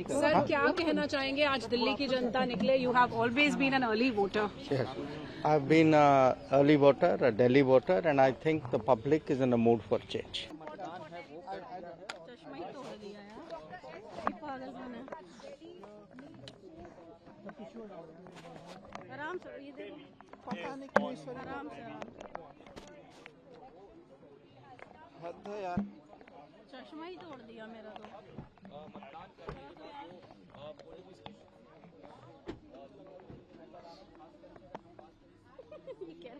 सर, क्या कहना चाहेंगे? आज दिल्ली की जनता निकले. You have always been an early voter. Yes, I've been an early voter, a Delhi voter, and I think the public is in a mood for change. चश्मा ही तोड़ दिया यार, ये पागलपन है. आराम से ये देखो, आराम से. हद है यार. चश्मा ही तोड़ दिया मेरा तो. ये क्या है?